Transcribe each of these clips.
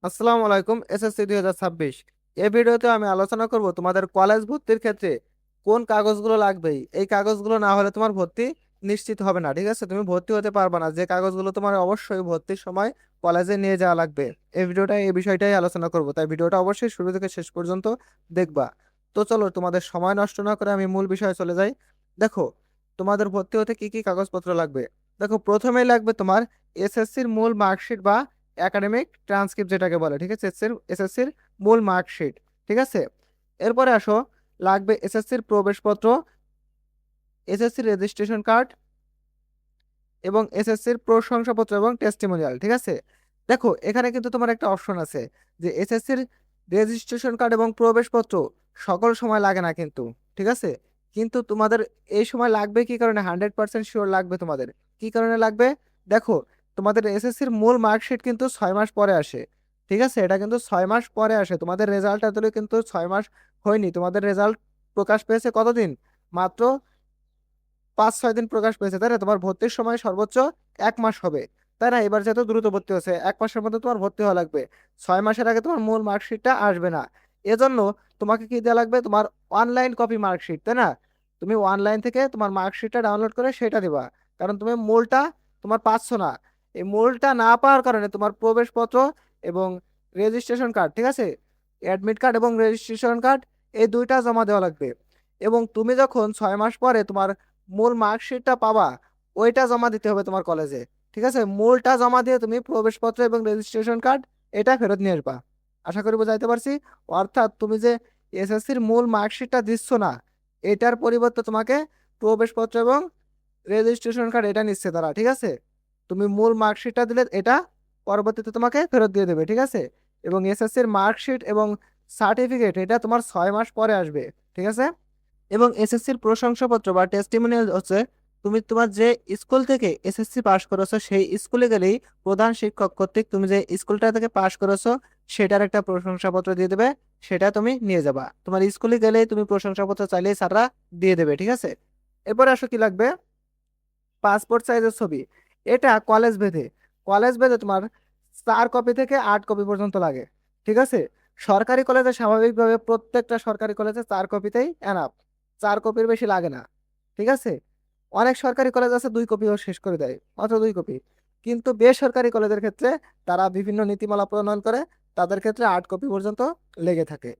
আসসালামু আলাইকুম। এসএসসি 2026 এই ভিডিওতে আমি আলোচনা করব তোমাদের কলেজ ভর্তির ক্ষেত্রে কোন কাগজগুলো লাগবে। এই কাগজগুলো না হলে তোমার ভর্তি নিশ্চিত হবে না, ঠিক আছে? তুমি ভর্তি হতে পারবে না। যে কাগজগুলো তোমার অবশ্যই ভর্তির সময় কলেজে নিয়ে যাওয়া লাগবে। এই বিষয়টাই আলোচনা করব, তাই ভিডিওটা অবশ্যই শুরু থেকে শেষ পর্যন্ত দেখবা। তো চলো, তোমাদের সময় নষ্ট না করে আমি মূল বিষয়ে চলে যাই। দেখো, তোমাদের ভর্তি হতে কি কি কাগজপত্র লাগবে। দেখো, প্রথমেই লাগবে তোমার এসএসসির মূল মার্কশিট বা একাডেমিক ট্রান্সক্রিপ্ট যেটাকে বলে, ঠিক আছে? এসএসসির মূল মার্কশিট, ঠিক আছে? এরপরে আসো, লাগবে এসএসসির প্রবেশপত্র, এসএসসির রেজিস্ট্রেশন কার্ড এবং এসএসসির প্রশংসাপত্র এবং টেস্টিমোনিয়াল, ঠিক আছে? দেখো, এখানে কিন্তু তোমার একটা অপশন আছে যে এসএসসির রেজিস্ট্রেশন কার্ড এবং প্রবেশপত্র সকল সময় লাগে না কিন্তু, ঠিক আছে? কিন্তু তোমাদের এই সময় লাগবে কি কারণে, 100% শিওর লাগবে তোমাদের। কি কারণে লাগবে? দেখো, তোমাদের এসএসসির মূল মার্কশিট কিন্তু 6 মাস পরে আসে, ঠিক আছে? এটা কিন্তু 6 মাস পরে আসে। তোমাদের রেজাল্ট আসলে কিন্তু 6 মাস হয়নি। তোমাদের রেজাল্ট প্রকাশ পেয়েছে কতদিন? মাত্র 5-6 দিন প্রকাশ পেয়েছে, তাই না? তোমার ভর্তির সময় সর্বোচ্চ 1 মাস হবে, তাই না? এবার যেহেতু দ্রুত ভর্তি হচ্ছে, 1 মাসের মধ্যে তোমার ভর্তি হওয়া লাগবে। 6 মাসের আগে তোমার মূল মার্কশিটটা আসবে না। এজন্য তোমাকে কি দেওয়া লাগবে? তোমার অনলাইন কপি মার্কশিট, তাই না? তুমি অনলাইন থেকে তোমার মার্কশিটটা ডাউনলোড করে সেটা দিবা, কারণ তুমি মূলটা তোমার পাচ্ছ না। এই মূলটা না পাওয়ার কারণে তোমার প্রবেশপত্র এবং রেজিস্ট্রেশন কার্ড, ঠিক আছে, অ্যাডমিট কার্ড এবং রেজিস্ট্রেশন কার্ড, এই দুইটা জমা দেওয়া লাগবে। এবং তুমি যখন 6 মাস পরে তোমার মূল মার্কশিটটা পাবা, ওইটা জমা দিতে হবে তোমার কলেজে, ঠিক আছে? মূলটা জমা দিয়ে তুমি প্রবেশপত্র এবং রেজিস্ট্রেশন কার্ড এটা ফেরত নিয়ে আসবা। আশা করি বোঝাইতে পারছি। অর্থাৎ তুমি যে এসএসসির মূল মার্কশিটটা দিচ্ছ না, এটার পরিবর্তে তোমাকে প্রবেশপত্র এবং রেজিস্ট্রেশন কার্ড এটা নিচ্ছে তারা, ঠিক আছে? তুমি মূল মার্কশিটটা দিলে এটা পরবর্তীতে তোমাকে ফেরত দিয়ে দেবে, ঠিক আছে? এবং এসএসসির মার্কশিট এবং সার্টিফিকেট এটা তোমার 6 মাস পরে আসবে, ঠিক আছে? এবং এসএসসির প্রশংসাপত্র বা টেস্টিমোনিয়াল হচ্ছে, তুমি তোমার যে স্কুল থেকে এসএসসি পাস করেছো সেই স্কুলে গেলেই প্রধান শিক্ষক কর্তৃক তুমি যে স্কুলটা থেকে পাস করেছো সেটার একটা প্রশংসাপত্র দিয়ে দেবে। সেটা তুমি নিয়ে যাবা। তোমার স্কুলে গেলেই তুমি প্রশংসাপত্র চাইলেই স্যাররা দিয়ে দেবে, ঠিক আছে? এরপরে আসো, কি লাগবে? পাসপোর্ট সাইজের ছবি। এটা কলেজ ভেদে তোমার 4 কপি থেকে 8 কপি পর্যন্ত লাগে, ঠিক আছে? সরকারি কলেজে স্বাভাবিকভাবে প্রত্যেকটা সরকারি কলেজে 4 কপিতেই এনাফ, 4 কপির বেশি লাগে না, ঠিক আছে? অনেক সরকারি কলেজ আছে 2 কপিও শেষ করে দেয়, মাত্র 2 কপি। কিন্তু বেসরকারি কলেজের ক্ষেত্রে তারা বিভিন্ন নীতিমালা প্রণয়ন করে, তাদের ক্ষেত্রে 8 কপি পর্যন্ত লেগে থাকে।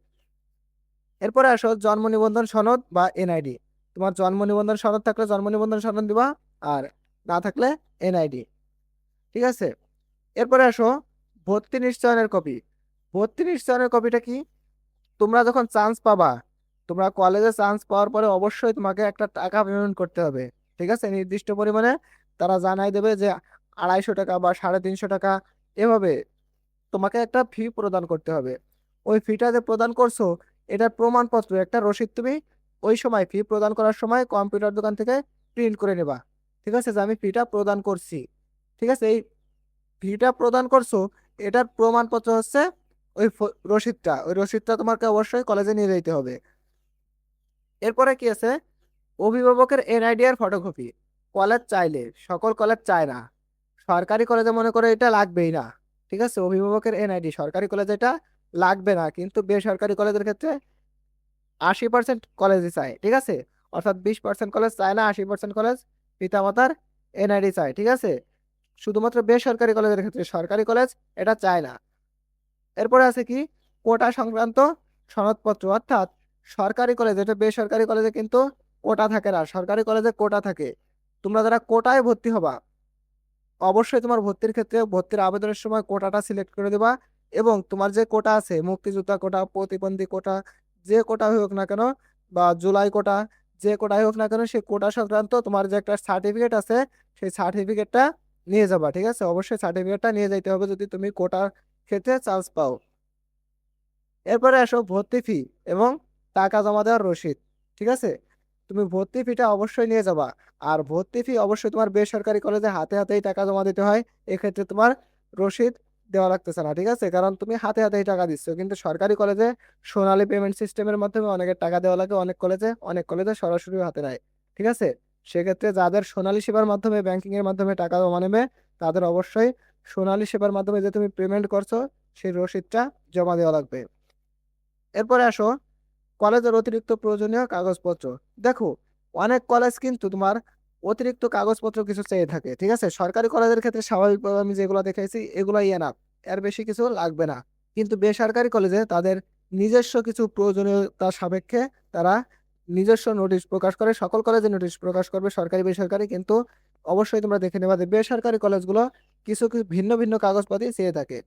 এরপরে আসো, জন্ম নিবন্ধন সনদ বা এনআইডি। তোমার জন্ম নিবন্ধন সনদ থাকলে জন্ম নিবন্ধন সনদ দিবা, আর না থাকলে এনআইডি, ঠিক আছে? এরপরে আসো, ভর্তি নিশ্চয়নের কপি। ভর্তি নিশ্চয়নের কপিটা কি? তোমরা যখন চান্স পাবা, তোমরা কলেজে চান্স পাওয়ার পরে অবশ্যই তোমাকে একটা টাকা পেমেন্ট করতে হবে, ঠিক আছে? নির্দিষ্ট পরিমাণে তারা জানাই দেবে যে 250 টাকা বা 350 টাকা, এভাবে তোমাকে একটা ফি প্রদান করতে হবে। ওই ফিটা যে প্রদান করছো, এটার প্রমাণপত্র একটা রসিদ তুমি ওই সময় ফি প্রদান করার সময় কম্পিউটার দোকান থেকে প্রিন্ট করে নেবা, ঠিক আছে, যে আমি ফিটা প্রদান করছি, ঠিক আছে? এই ফিটা প্রদান করছো, এটার প্রমাণপত্র হচ্ছে ওই ওই রসিদটা তোমাকে অবশ্যই কলেজে নিয়ে যেতে হবে। এরপরে কি আছে? অভিভাবকের এনআইডি আর ফটোকপি। কলেজ চাইলে, সকল কলেজ চায় না। সরকারি কলেজে মনে করে এটা লাগবেই না, ঠিক আছে? অভিভাবকের এনআইডি সরকারি কলেজে এটা লাগবে না, কিন্তু বেসরকারি কলেজের ক্ষেত্রে 80% কলেজই চায়, ঠিক আছে? অর্থাৎ 20% কলেজ চায় না, 80% কলেজ পিতামাতার এনআইডি চায়, ঠিক আছে? শুধুমাত্র বেসরকারি কলেজের ক্ষেত্রে, সরকারি কলেজ এটা চায় না। এরপরে আছে কি? কোটা সংক্রান্ত সনদপত্র। অর্থাৎ সরকারি কলেজে, এটা বেসরকারি কলেজে কিন্তু কোটা থাকে না, সরকারি কলেজে কোটা থাকে। তোমরা যারা কোটায় ভর্তি হবা, অবশ্যই তোমার ভর্তির ক্ষেত্রে ভর্তির আবেদনের সময় কোটাটা সিলেক্ট করে দেবা। এবং তোমার যে কোটা আছে, মুক্তিযোদ্ধা কোটা, প্রতিবন্ধী কোটা, যে কোটা হোক না কেন, বা জুলাই কোটা, যে কোটাই হোক না কেন, সেই কোটা সংক্রান্ত তোমার যে একটা সার্টিফিকেট আছে, সেই সার্টিফিকেটটা নিয়ে যাবা, ঠিক আছে? অবশ্যই সার্টিফিকেটটা নিয়ে যাইতে হবে যদি তুমি কোটার ক্ষেত্রে চান্স পাও। এরপরে আসো, ভর্তি ফি এবং টাকা জমা দেওয়ার রসিদ, ঠিক আছে? তুমি ভর্তি ফিটা অবশ্যই নিয়ে যাবা। আর ভর্তি ফি অবশ্যই তোমার বেসরকারি কলেজে হাতে হাতেই টাকা জমা দিতে হয়। এক্ষেত্রে তোমার রসিদ দেওয়া লাগতেছে না, ঠিক আছে? কারণ তুমি হাতে হাতেই টাকা দিচ্ছ। কিন্তু সরকারি কলেজে সোনালী পেমেন্ট সিস্টেমের মাধ্যমে অনেকের টাকা দেওয়া লাগে, অনেক কলেজে সরাসরি হাতে নেয়, ঠিক আছে? সেক্ষেত্রে যাদের সোনালী সেবার মাধ্যমে, ব্যাংকিং এর মাধ্যমে টাকা জমা নেবে, তাদের অবশ্যই সোনালী সেবার মাধ্যমে যে তুমি পেমেন্ট করছো সেই রসিদটা জমা দেওয়া লাগবে। এরপরে আসো কলেজের অতিরিক্ত প্রয়োজনীয় কাগজপত্র। দেখো, অনেক কলেজ কিন্তু তোমার অতিরিক্ত কাগজপত্র কিছু চেয়ে থাকে, ঠিক আছে? সরকারি কলেজের ক্ষেত্রে স্বাভাবিকভাবে আমি যেগুলো দেখেছি এগুলাই এনাফ, এর বেশি কিছু লাগবে না। কিন্তু বেসরকারি কলেজে তাদের নিজস্ব কিছু প্রয়োজনীয়তা সাপেক্ষে তারা নিজস্ব নোটিশ প্রকাশ করে। সকল কলেজে নোটিশ প্রকাশ করবে, সরকারি বেসরকারি, কিন্তু অবশ্যই তোমরা দেখে নেবা যে বেসরকারি কলেজগুলো কিছু কিছু ভিন্ন ভিন্ন কাগজপাতি চেয়ে থাকে।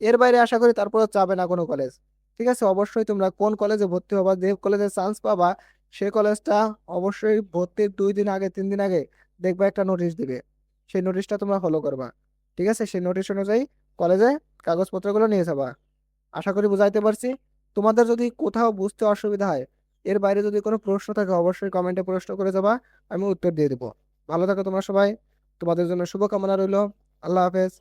এর বাইরে আশা করি তারপরে চাবে না কোনো কলেজ। ঠিক আছে, অবশ্যই তোমরা কোন কলেজে ভর্তি হবা, যে কলেজে চান্স পাবা সে কলেজটা অবশ্যই ভর্তির 2 দিন আগে 3 দিন আগে দেখবা একটা নোটিশ দিবে, সেই নোটিশটা তোমরা ফলো করবা। ঠিক আছে, সেই নোটিশ অনুযায়ী কলেজে কাগজপত্রগুলো নিয়ে যাবা। আশা করি বুঝাইতে পারছি। তোমাদের যদি কোথাও বুঝতে অসুবিধা হয়, এর বাইরে যদি কোনো প্রশ্ন থাকে অবশ্যই কমেন্টে প্রশ্ন করে যাবা, আমি উত্তর দিয়ে দেবো। ভালো থাকো তোমরা সবাই, তোমাদের জন্য শুভকামনা রইলো। আল্লাহ হাফেজ।